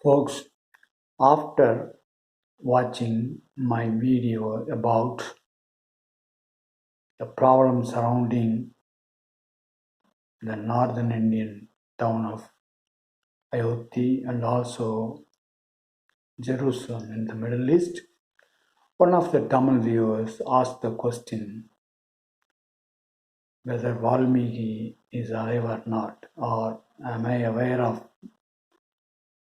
Folks, after watching my video about the problem surrounding the northern Indian town of Ayoti and also Jerusalem in the Middle East, one of the Tamil viewers asked the question whether Valmiki is alive or not, or am I aware of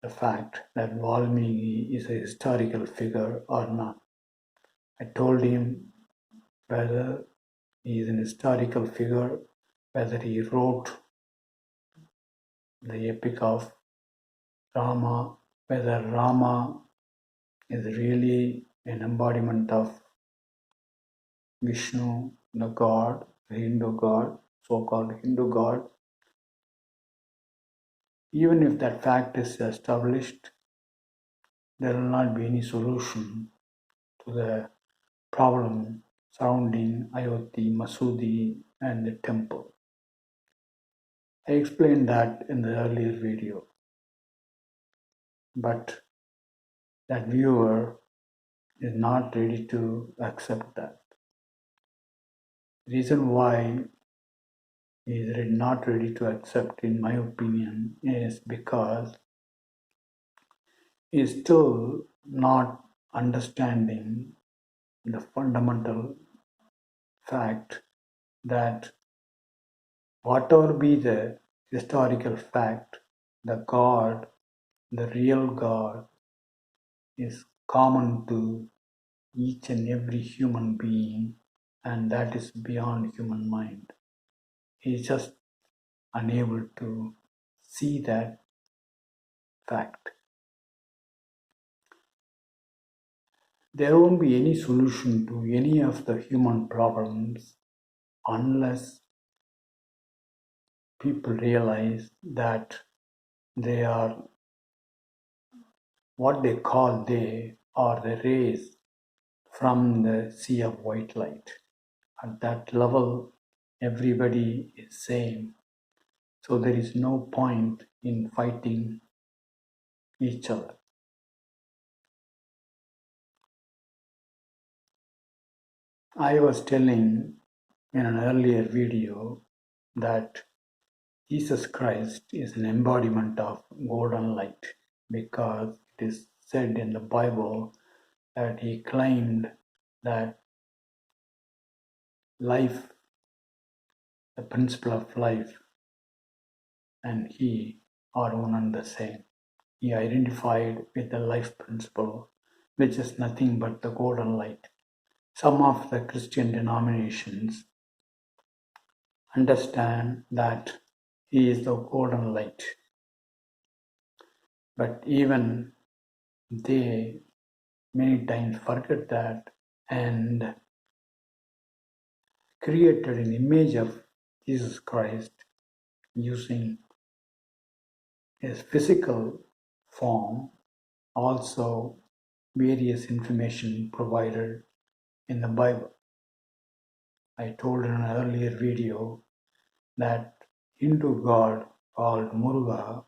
the fact that Valmiki is a historical figure or not. I told him whether he is an historical figure, whether he wrote the epic of Rama, whether Rama is really an embodiment of Vishnu, the god, the Hindu god, so-called Hindu god. Even if that fact is established, there will not be any solution to the problem surrounding Ayoti, Masudi, and the temple. I explained that in the earlier video, but that viewer is not ready to accept that. The reason why he is not ready to accept, in my opinion, is because he is still not understanding the fundamental fact that whatever be the historical fact, the God, the real God, is common to each and every human being, and that is beyond human mind. He is just unable to see that fact. There won't be any solution to any of the human problems unless people realize that they are what they call they are the rays from the sea of white light. At that level, everybody is same. So there is no point in fighting each other. I was telling in an earlier video that Jesus Christ is an embodiment of golden light because it is said in the Bible that he claimed that life, the principle of life, and he are one and the same. He identified with the life principle, which is nothing but the golden light. Some of the Christian denominations understand that he is the golden light, but even they many times forget that and created an image of Jesus Christ using his physical form, also various information provided in the Bible. I told in an earlier video that Hindu god called Muruga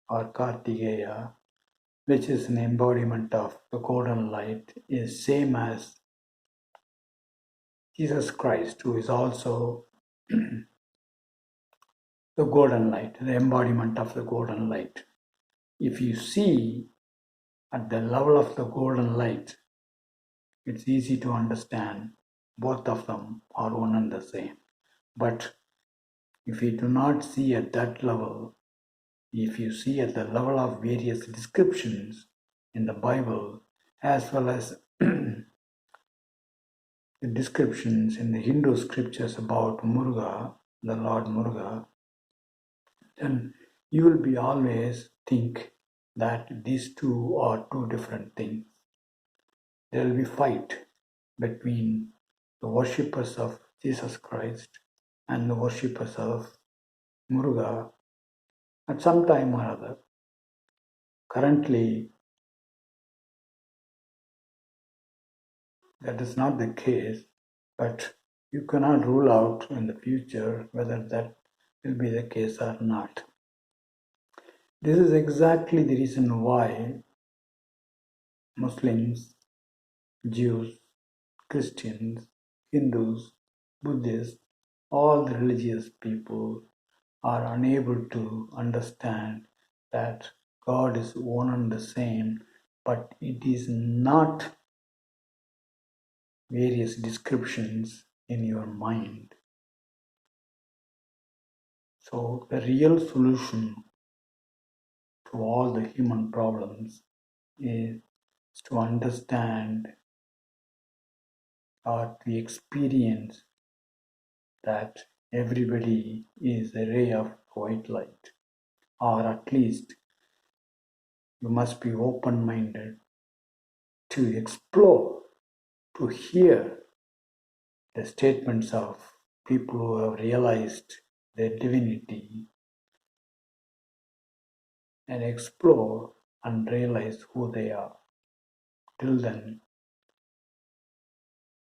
or Kartikeya, which is an embodiment of the golden light, is same as Jesus Christ, who is also the golden light, the embodiment of the golden light. If you see at the level of the golden light, it's easy to understand both of them are one and the same. But if you do not see at that level, if you see at the level of various descriptions in the Bible, as well as the descriptions in the Hindu scriptures about Muruga, the Lord Muruga, then you will be always think that these two are two different things. There will be fight between the worshippers of Jesus Christ and the worshippers of Muruga at some time or other. Currently, that is not the case, but you cannot rule out in the future whether that will be the case or not. This is exactly the reason why Muslims, Jews, Christians, Hindus, Buddhists, all the religious people are unable to understand that God is one and the same, but it is not various descriptions in your mind. So, the real solution to all the human problems is to understand or to experience that everybody is a ray of white light, or at least you must be open minded to explore, to hear the statements of people who have realized their divinity and explore and realize who they are. Till then,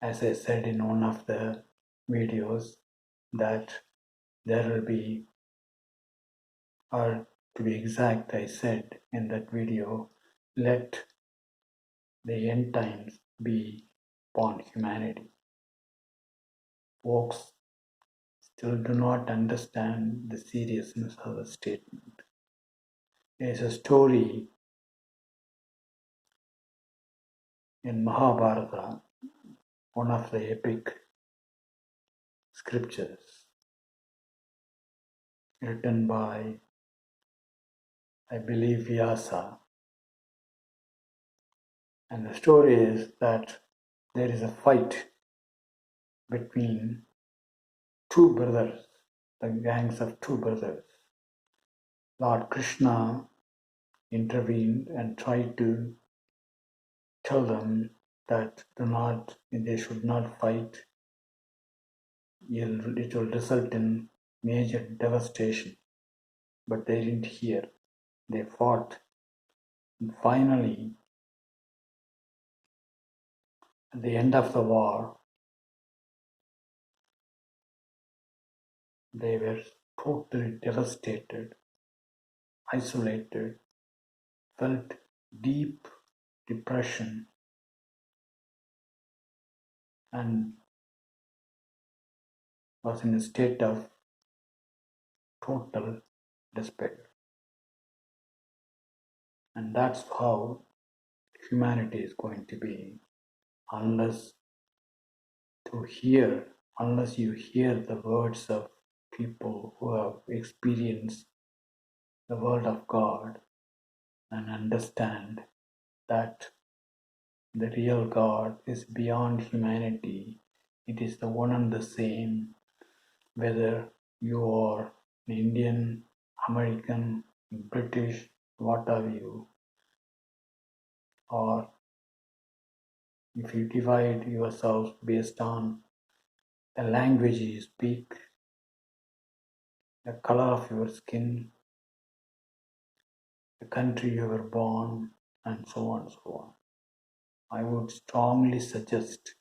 as I said in one of the videos, that there will be, or to be exact, I said in that video, let the end times be upon humanity. Folks still do not understand the seriousness of the statement. There is a story in Mahabharata, one of the epic scriptures written by, I believe, Vyasa. And the story is that there is a fight between two brothers, the gangs of two brothers. Lord Krishna intervened and tried to tell them that they should not fight. It will result in major devastation. But they didn't hear. They fought. And finally, at the end of the war, they were totally devastated, isolated, felt deep depression, and was in a state of total despair. And that's how humanity is going to be unless unless you hear the words of people who have experienced the word of God and understand that the real God is beyond humanity. It is the one and the same, whether you are an Indian, American, British, what have you, or if you divide yourself based on the language you speak, the color of your skin, the country you were born, and so on and so on. I would strongly suggest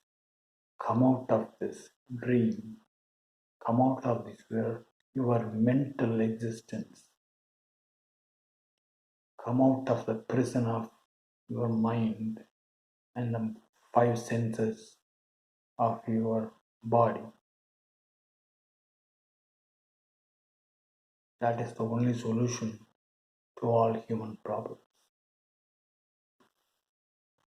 come out of this dream, come out of this your mental existence, come out of the prison of your mind and the five senses of your body. That is the only solution to all human problems.